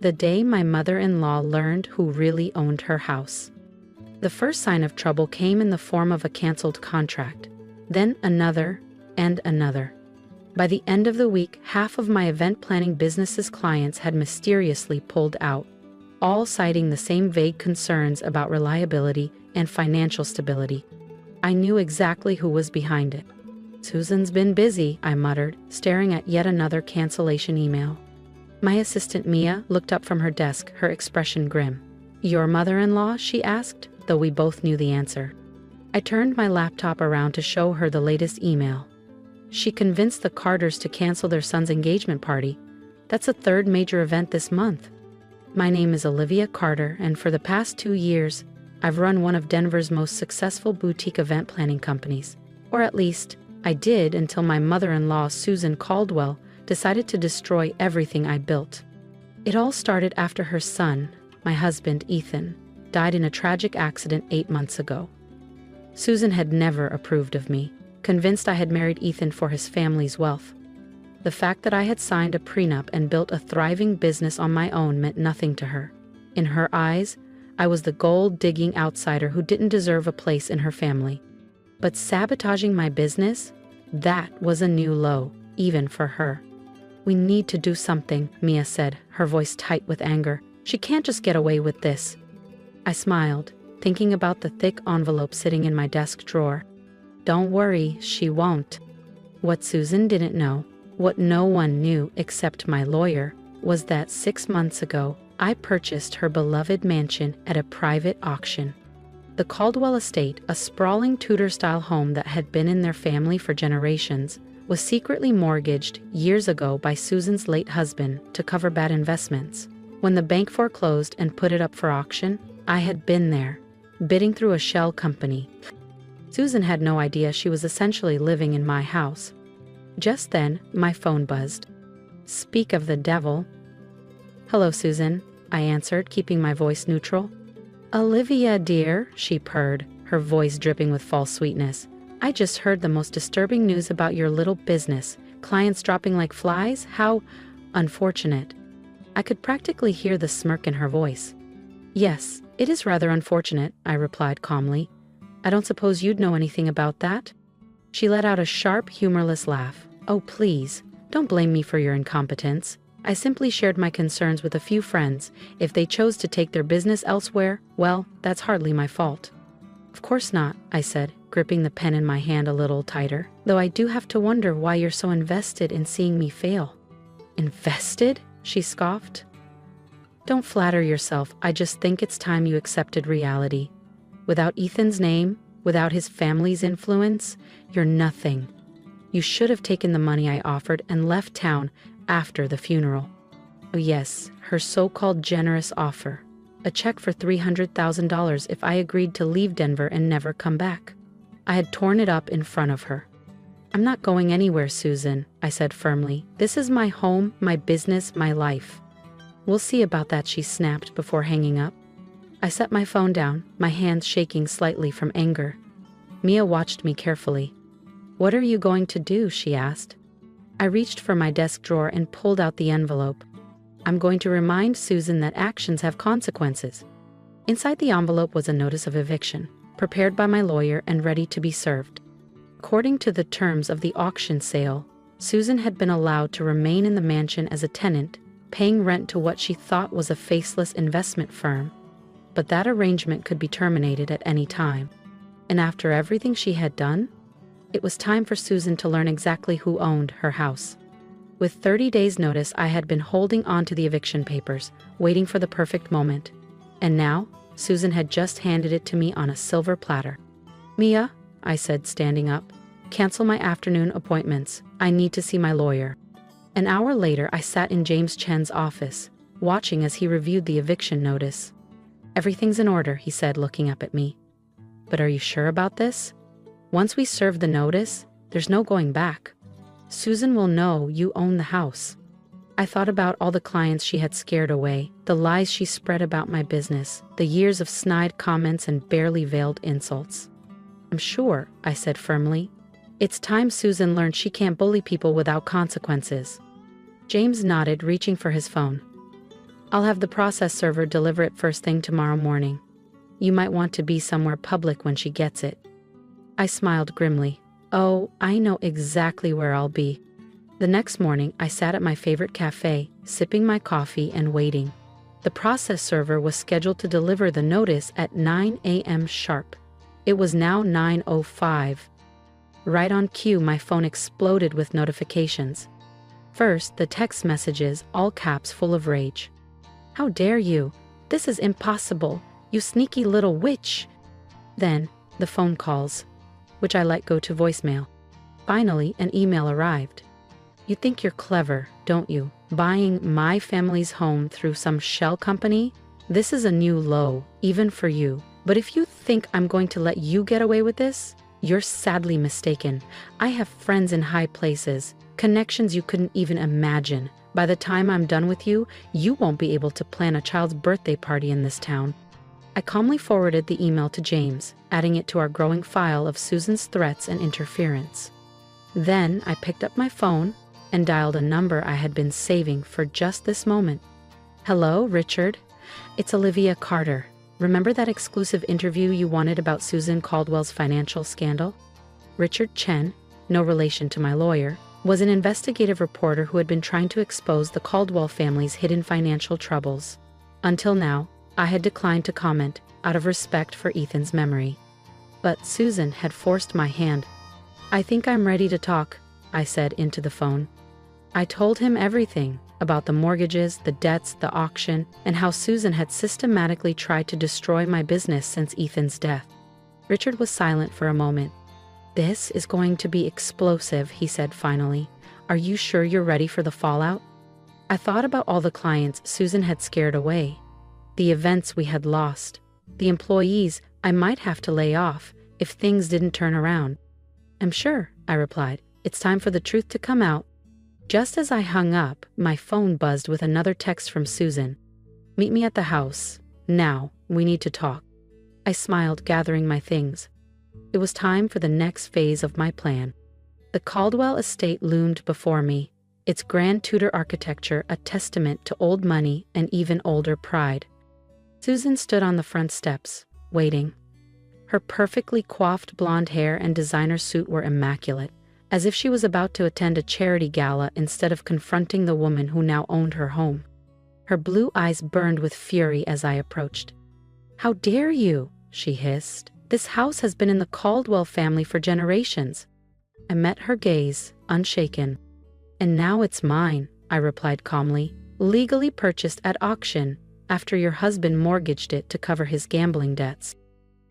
the day my mother-in-law learned who really owned her house. The first sign of trouble came in the form of a canceled contract, then another and another. By the end of the week, half of my event planning business's clients had mysteriously pulled out, all citing the same vague concerns about reliability and financial stability. I knew exactly who was behind it. "Susan's been busy," I muttered, staring at yet another cancellation email. My assistant Mia looked up from her desk, her expression grim. "Your mother-in-law?" she asked, though we both knew the answer. I turned my laptop around to show her the latest email. She convinced the Carters to cancel their son's engagement party. That's a third major event this month. "My name is Olivia Carter, and for the past 2 years, I've run one of Denver's most successful boutique event planning companies. Or at least, I did until my mother-in-law, Susan Caldwell, decided to destroy everything I built. It all started after her son, my husband Ethan, died in a tragic accident 8 months ago. Susan had never approved of me, convinced I had married Ethan for his family's wealth. The fact that I had signed a prenup and built a thriving business on my own meant nothing to her. In her eyes, I was the gold-digging outsider who didn't deserve a place in her family. But sabotaging my business? That was a new low, even for her. "We need to do something," Mia said, her voice tight with anger. "She can't just get away with this." I smiled, thinking about the thick envelope sitting in my desk drawer. "Don't worry, she won't." What Susan didn't know, what no one knew except my lawyer, was that 6 months ago, I purchased her beloved mansion at a private auction. The Caldwell estate, a sprawling Tudor-style home that had been in their family for generations, was secretly mortgaged years ago by Susan's late husband to cover bad investments. When the bank foreclosed and put it up for auction, I had been there, bidding through a shell company. Susan had no idea she was essentially living in my house. Just then, my phone buzzed. Speak of the devil. "Hello, Susan," I answered, keeping my voice neutral. "Olivia, dear," she purred, her voice dripping with false sweetness. "I just heard the most disturbing news about your little business. Clients dropping like flies? How unfortunate." I could practically hear the smirk in her voice. "Yes, it is rather unfortunate," I replied calmly. "I don't suppose you'd know anything about that?" She let out a sharp, humorless laugh. "Oh, please, don't blame me for your incompetence. I simply shared my concerns with a few friends. If they chose to take their business elsewhere, well, that's hardly my fault." "Of course not," I said, gripping the pen in my hand a little tighter, "though I do have to wonder why you're so invested in seeing me fail." "Invested?" she scoffed. "Don't flatter yourself. I just think it's time you accepted reality. Without Ethan's name, without his family's influence, you're nothing. You should have taken the money I offered and left town after the funeral." Oh yes, her so-called generous offer. A check for $300,000 if I agreed to leave Denver and never come back. I had torn it up in front of her. "I'm not going anywhere, Susan," I said firmly. "This is my home, my business, my life." "We'll see about that," she snapped before hanging up. I set my phone down, my hands shaking slightly from anger. Mia watched me carefully. "What are you going to do?" she asked. I reached for my desk drawer and pulled out the envelope. "I'm going to remind Susan that actions have consequences." Inside the envelope was a notice of eviction, prepared by my lawyer and ready to be served. According to the terms of the auction sale, Susan had been allowed to remain in the mansion as a tenant, paying rent to what she thought was a faceless investment firm. But that arrangement could be terminated at any time. And after everything she had done, it was time for Susan to learn exactly who owned her house. With 30 days' notice, I had been holding on to the eviction papers, waiting for the perfect moment. And now, Susan had just handed it to me on a silver platter. "Mia," I said, standing up, "cancel my afternoon appointments. I need to see my lawyer." An hour later, I sat in James Chen's office, watching as he reviewed the eviction notice. "Everything's in order," he said, looking up at me. "But are you sure about this? Once we serve the notice, there's no going back. Susan will know you own the house." I thought about all the clients she had scared away, the lies she spread about my business, the years of snide comments and barely veiled insults. "I'm sure," I said firmly. "It's time Susan learned she can't bully people without consequences." James nodded, reaching for his phone. I'll have the process server deliver it first thing tomorrow morning. You might want to be somewhere public when she gets it. I smiled grimly. Oh, I know exactly where I'll be. The next morning, I sat at my favorite cafe, sipping my coffee and waiting. The process server was scheduled to deliver the notice at 9 a.m. sharp. It was now 9:05. Right on cue, my phone exploded with notifications. First, the text messages, all caps full of rage. How dare you? This is impossible, you sneaky little witch. Then, the phone calls, which I let go to voicemail. Finally, an email arrived. You think you're clever, don't you? Buying my family's home through some shell company? This is a new low, even for you. But if you think I'm going to let you get away with this, you're sadly mistaken. I have friends in high places, connections you couldn't even imagine. By the time I'm done with you, you won't be able to plan a child's birthday party in this town. I calmly forwarded the email to James, adding it to our growing file of Susan's threats and interference. Then I picked up my phone and dialed a number I had been saving for just this moment. Hello, Richard. It's Olivia Carter. Remember that exclusive interview you wanted about Susan Caldwell's financial scandal? Richard Chen, no relation to my lawyer, was an investigative reporter who had been trying to expose the Caldwell family's hidden financial troubles. Until now, I had declined to comment, out of respect for Ethan's memory. But Susan had forced my hand. I think I'm ready to talk, I said into the phone. I told him everything about the mortgages, the debts, the auction, and how Susan had systematically tried to destroy my business since Ethan's death. Richard was silent for a moment. This is going to be explosive, he said finally. Are you sure you're ready for the fallout? I thought about all the clients Susan had scared away, the events we had lost, the employees I might have to lay off if things didn't turn around. I'm sure, I replied. It's time for the truth to come out. Just as I hung up, my phone buzzed with another text from Susan. Meet me at the house. Now, we need to talk. I smiled, gathering my things. It was time for the next phase of my plan. The Caldwell estate loomed before me, its grand Tudor architecture a testament to old money and even older pride. Susan stood on the front steps, waiting. Her perfectly coiffed blonde hair and designer suit were immaculate, as if she was about to attend a charity gala instead of confronting the woman who now owned her home. Her blue eyes burned with fury as I approached. How dare you, she hissed. This house has been in the Caldwell family for generations. I met her gaze, unshaken. And now it's mine, I replied calmly, legally purchased at auction after your husband mortgaged it to cover his gambling debts.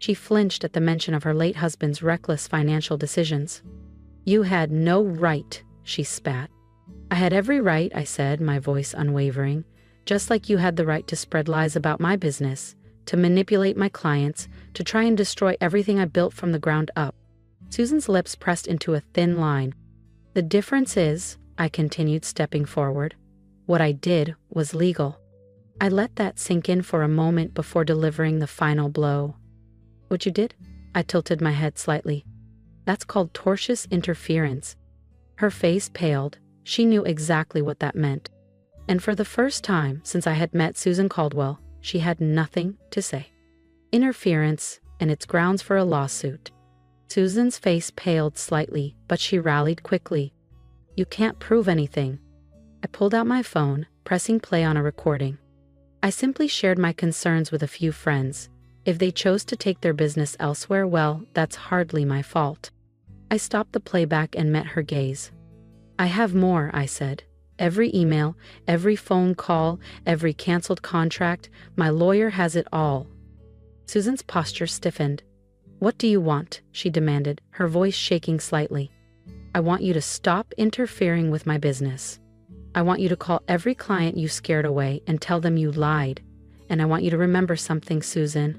She flinched at the mention of her late husband's reckless financial decisions. You had no right, she spat. I had every right, I said, my voice unwavering, just like you had the right to spread lies about my business, to manipulate my clients, to try and destroy everything I built from the ground up. Susan's lips pressed into a thin line. The difference is, I continued, stepping forward, what I did was legal. I let that sink in for a moment before delivering the final blow. What you did? I tilted my head slightly. That's called tortious interference. Her face paled. She knew exactly what that meant. And for the first time since I had met Susan Caldwell, she had nothing to say. Interference and its grounds for a lawsuit. Susan's face paled slightly, but she rallied quickly. You can't prove anything. I pulled out my phone, pressing play on a recording. I simply shared my concerns with a few friends. If they chose to take their business elsewhere, well, that's hardly my fault. I stopped the playback and met her gaze. I have more, I said. Every email, every phone call, every canceled contract, my lawyer has it all. Susan's posture stiffened. What do you want? She demanded, her voice shaking slightly. I want you to stop interfering with my business. I want you to call every client you scared away and tell them you lied. And I want you to remember something, Susan.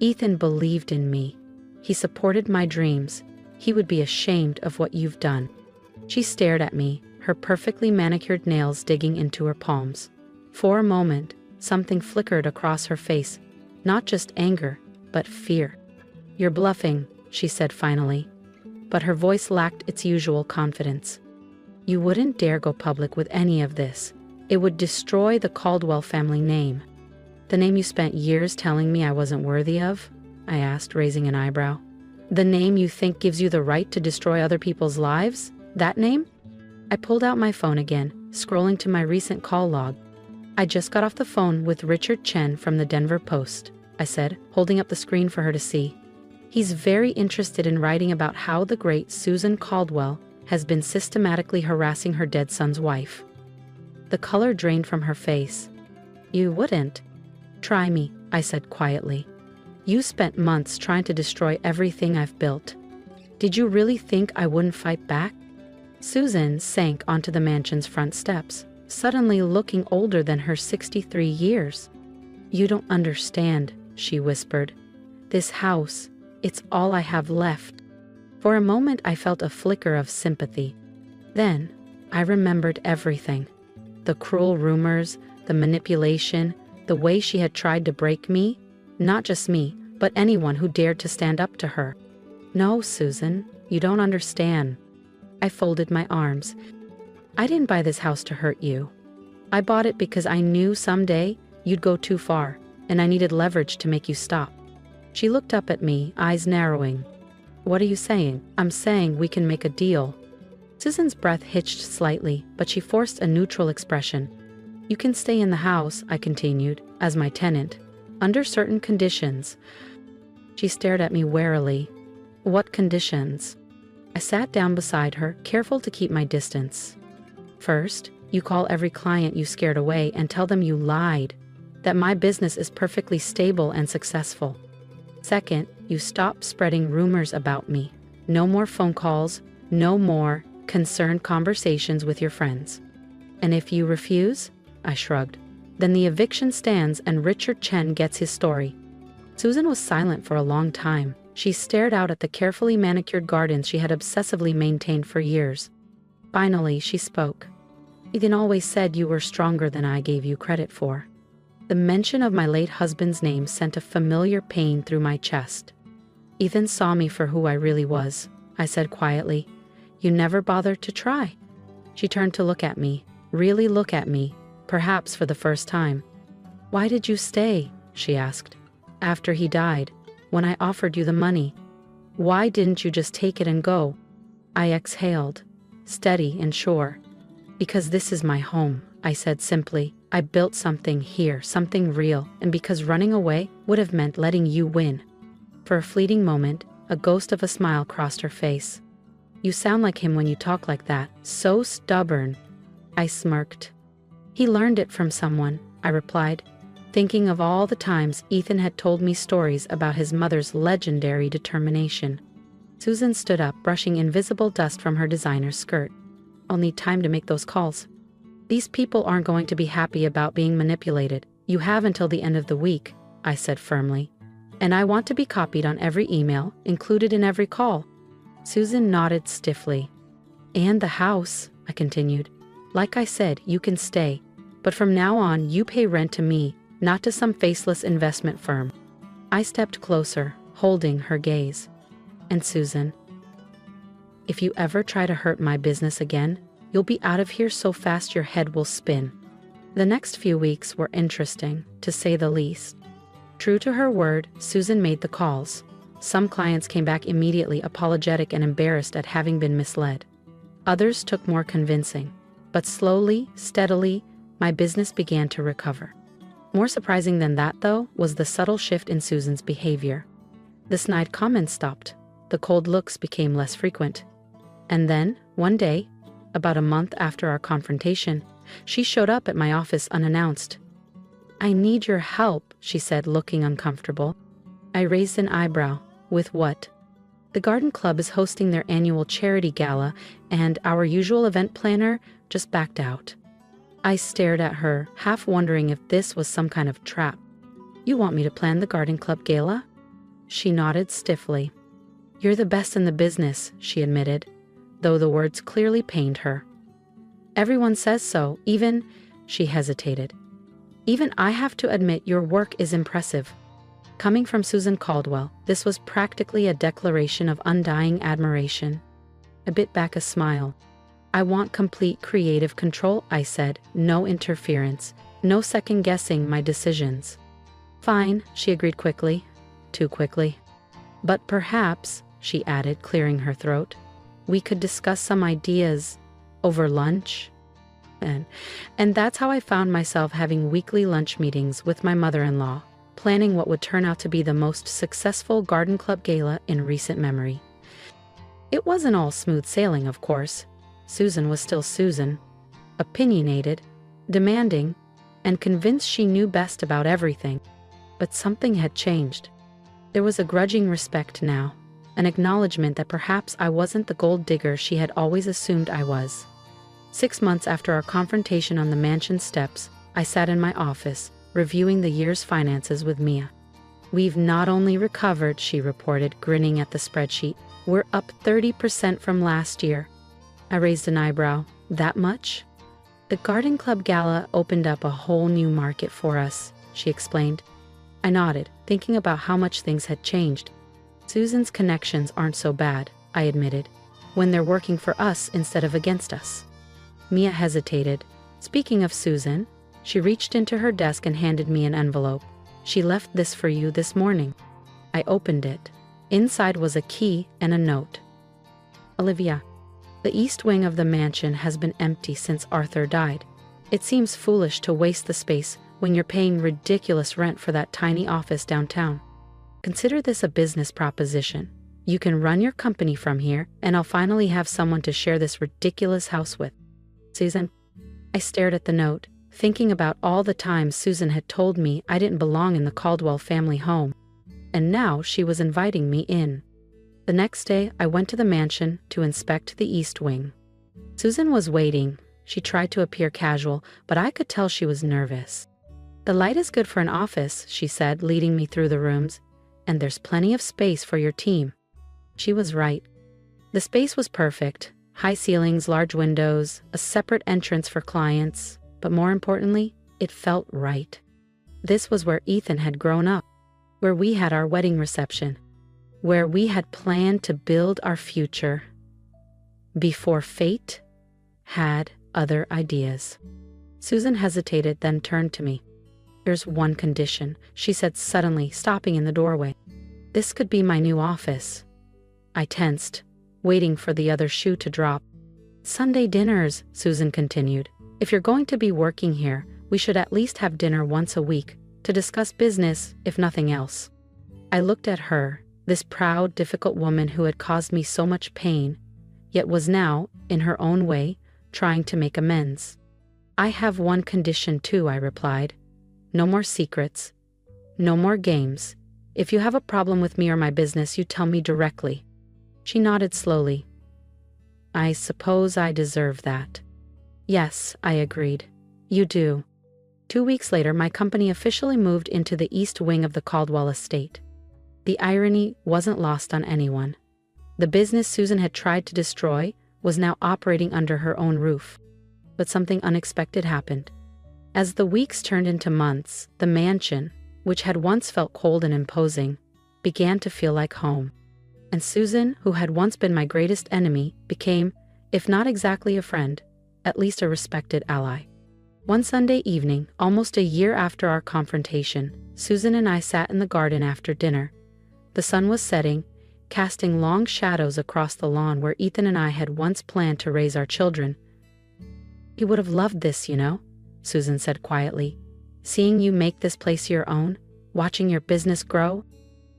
Ethan believed in me. He supported my dreams. He would be ashamed of what you've done. She stared at me, her perfectly manicured nails digging into her palms. For a moment, something flickered across her face, not just anger, but fear. You're bluffing, she said finally, but her voice lacked its usual confidence. You wouldn't dare go public with any of this. It would destroy the Caldwell family name. The name you spent years telling me I wasn't worthy of? I asked, raising an eyebrow. The name you think gives you the right to destroy other people's lives? That name? I pulled out my phone again, scrolling to my recent call log. I just got off the phone with Richard Chen from the Denver Post, I said, holding up the screen for her to see. He's very interested in writing about how the great Susan Caldwell has been systematically harassing her dead son's wife. The color drained from her face. You wouldn't. Try me, I said quietly. You spent months trying to destroy everything I've built. Did you really think I wouldn't fight back? Susan sank onto the mansion's front steps, suddenly looking older than her 63 years. You don't understand, she whispered. This house, it's all I have left. For a moment I felt a flicker of sympathy. Then, I remembered everything. The cruel rumors, the manipulation, the way she had tried to break me. Not just me, but anyone who dared to stand up to her. No, Susan, you don't understand. I folded my arms. I didn't buy this house to hurt you. I bought it because I knew someday you'd go too far, and I needed leverage to make you stop. She looked up at me, eyes narrowing. What are you saying? I'm saying we can make a deal. Susan's breath hitched slightly, but she forced a neutral expression. You can stay in the house, I continued, as my tenant, under certain conditions. She stared at me warily. What conditions? I sat down beside her, careful to keep my distance. First, you call every client you scared away and tell them you lied, that my business is perfectly stable and successful. Second, you stop spreading rumors about me. No more phone calls, no more concerned conversations with your friends. And if you refuse, I shrugged, then the eviction stands and Richard Chen gets his story. Susan was silent for a long time. She stared out at the carefully manicured gardens she had obsessively maintained for years. Finally, she spoke. Ethan always said you were stronger than I gave you credit for. The mention of my late husband's name sent a familiar pain through my chest. Ethan saw me for who I really was, I said quietly. You never bothered to try. She turned to look at me, really look at me, perhaps for the first time. Why did you stay? She asked. After he died, when I offered you the money. Why didn't you just take it and go? I exhaled, steady and sure. Because this is my home, I said simply. I built something here, something real, and because running away would have meant letting you win. For a fleeting moment, a ghost of a smile crossed her face. You sound like him when you talk like that, so stubborn. I smirked. He learned it from someone, I replied, thinking of all the times Ethan had told me stories about his mother's legendary determination. Susan stood up, brushing invisible dust from her designer skirt. I'll need time to make those calls. These people aren't going to be happy about being manipulated. You have until the end of the week, I said firmly. And I want to be copied on every email, included in every call. Susan nodded stiffly. And the house, I continued. Like I said, you can stay. But from now on, you pay rent to me, not to some faceless investment firm. I stepped closer, holding her gaze. And Susan, if you ever try to hurt my business again, you'll be out of here so fast your head will spin. The next few weeks were interesting, to say the least. True to her word, Susan made the calls. Some clients came back immediately apologetic and embarrassed at having been misled. Others took more convincing. But slowly, steadily, my business began to recover. More surprising than that, though, was the subtle shift in Susan's behavior. The snide comments stopped. The cold looks became less frequent. And then, one day, about a month after our confrontation, she showed up at my office unannounced. I need your help, she said, looking uncomfortable. I raised an eyebrow. With what? The garden club is hosting their annual charity gala, and our usual event planner just backed out. I stared at her, half wondering if this was some kind of trap. You want me to plan the garden club gala? She nodded stiffly. You're the best in the business, she admitted, though the words clearly pained her. Everyone says so, even, she hesitated. Even I have to admit your work is impressive. Coming from Susan Caldwell, this was practically a declaration of undying admiration. I bit back a smile. I want complete creative control, I said. No interference. No second-guessing my decisions. Fine, she agreed quickly. Too quickly. But perhaps, she added, clearing her throat, we could discuss some ideas over lunch. And that's how I found myself having weekly lunch meetings with my mother-in-law, planning what would turn out to be the most successful garden club gala in recent memory. It wasn't all smooth sailing, of course. Susan was still Susan, opinionated, demanding, and convinced she knew best about everything. But something had changed. There was a grudging respect now, an acknowledgement that perhaps I wasn't the gold digger she had always assumed I was. 6 months after our confrontation on the mansion steps, I sat in my office, reviewing the year's finances with Mia. We've not only recovered, she reported, grinning at the spreadsheet. We're up 30% from last year. I raised an eyebrow. That much? The garden club gala opened up a whole new market for us, she explained. I nodded, thinking about how much things had changed. Susan's connections aren't so bad, I admitted, when they're working for us instead of against us. Mia hesitated. Speaking of Susan, she reached into her desk and handed me an envelope. She left this for you this morning. I opened it. Inside was a key and a note. Olivia, the east wing of the mansion has been empty since Arthur died. It seems foolish to waste the space when you're paying ridiculous rent for that tiny office downtown. Consider this a business proposition. You can run your company from here, and I'll finally have someone to share this ridiculous house with. Susan. I stared at the note, thinking about all the times Susan had told me I didn't belong in the Caldwell family home. And now she was inviting me in. The next day, I went to the mansion to inspect the east wing. Susan was waiting. She tried to appear casual, but I could tell she was nervous. The light is good for an office, she said, leading me through the rooms, and there's plenty of space for your team. She was right. The space was perfect. High ceilings, large windows, a separate entrance for clients, but more importantly, it felt right. This was where Ethan had grown up, where we had our wedding reception, where we had planned to build our future, before fate had other ideas. Susan hesitated, then turned to me. There's one condition, she said suddenly, stopping in the doorway. This could be my new office. I tensed, waiting for the other shoe to drop. Sunday dinners, Susan continued. If you're going to be working here, we should at least have dinner once a week, to discuss business, if nothing else. I looked at her, this proud, difficult woman who had caused me so much pain, yet was now, in her own way, trying to make amends. I have one condition too, I replied. No more secrets. No more games. If you have a problem with me or my business, you tell me directly. She nodded slowly. I suppose I deserve that. Yes, I agreed. You do. 2 weeks later, my company officially moved into the east wing of the Caldwell estate. The irony wasn't lost on anyone. The business Susan had tried to destroy was now operating under her own roof. But something unexpected happened. As the weeks turned into months, the mansion, which had once felt cold and imposing, began to feel like home. And Susan, who had once been my greatest enemy, became, if not exactly a friend, at least a respected ally. One Sunday evening, almost a year after our confrontation, Susan and I sat in the garden after dinner. The sun was setting, casting long shadows across the lawn where Ethan and I had once planned to raise our children. "You would have loved this, you know," Susan said quietly. "Seeing you make this place your own, watching your business grow."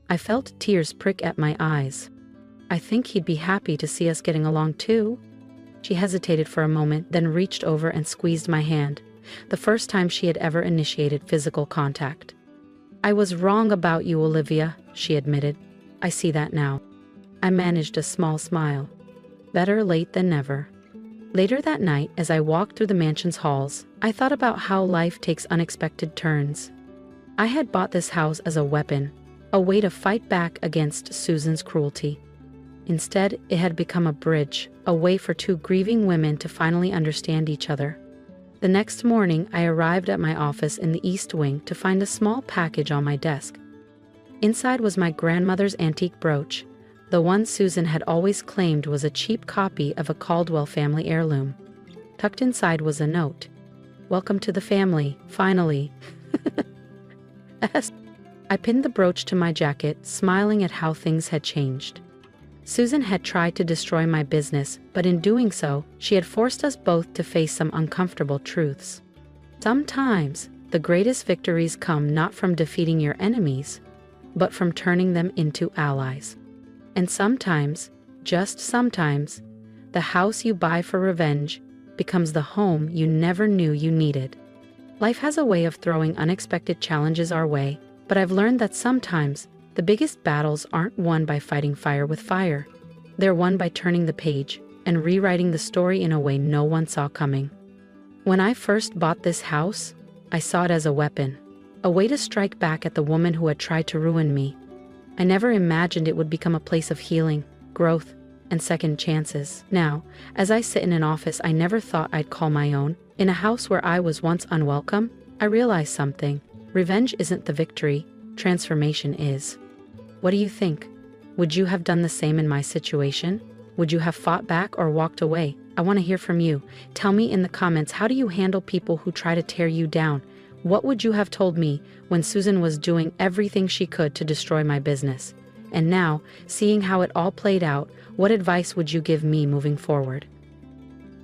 I felt tears prick at my eyes. "I think he'd be happy to see us getting along too." She hesitated for a moment, then reached over and squeezed my hand, the first time she had ever initiated physical contact. "I was wrong about you, Olivia," she admitted. "I see that now." I managed a small smile. Better late than never. Later that night, as I walked through the mansion's halls, I thought about how life takes unexpected turns. I had bought this house as a weapon, a way to fight back against Susan's cruelty. Instead, it had become a bridge, a way for two grieving women to finally understand each other. The next morning, I arrived at my office in the East Wing to find a small package on my desk. Inside was my grandmother's antique brooch, the one Susan had always claimed was a cheap copy of a Caldwell family heirloom. Tucked inside was a note. "Welcome to the family, finally." I pinned the brooch to my jacket, smiling at how things had changed. Susan had tried to destroy my business, but in doing so, she had forced us both to face some uncomfortable truths. Sometimes, the greatest victories come not from defeating your enemies, but from turning them into allies. And sometimes, just sometimes, the house you buy for revenge becomes the home you never knew you needed. Life has a way of throwing unexpected challenges our way, but I've learned that sometimes the biggest battles aren't won by fighting fire with fire. They're won by turning the page and rewriting the story in a way no one saw coming. When I first bought this house, I saw it as a weapon, a way to strike back at the woman who had tried to ruin me. I never imagined it would become a place of healing, growth, and second chances. Now, as I sit in an office I never thought I'd call my own, in a house where I was once unwelcome, I realized something. Revenge isn't the victory, transformation is. What do you think? Would you have done the same in my situation? Would you have fought back or walked away? I want to hear from you. Tell me in the comments, how do you handle people who try to tear you down? What would you have told me when Susan was doing everything she could to destroy my business? And now, seeing how it all played out, what advice would you give me moving forward?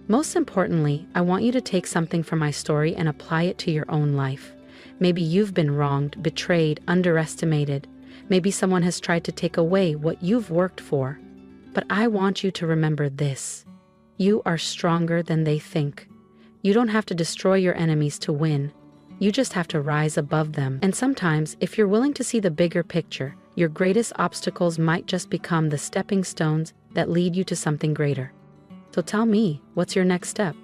Most importantly, I want you to take something from my story and apply it to your own life. Maybe you've been wronged, betrayed, underestimated. Maybe someone has tried to take away what you've worked for. But I want you to remember this. You are stronger than they think. You don't have to destroy your enemies to win. You just have to rise above them. And sometimes, if you're willing to see the bigger picture, your greatest obstacles might just become the stepping stones that lead you to something greater. So tell me, what's your next step?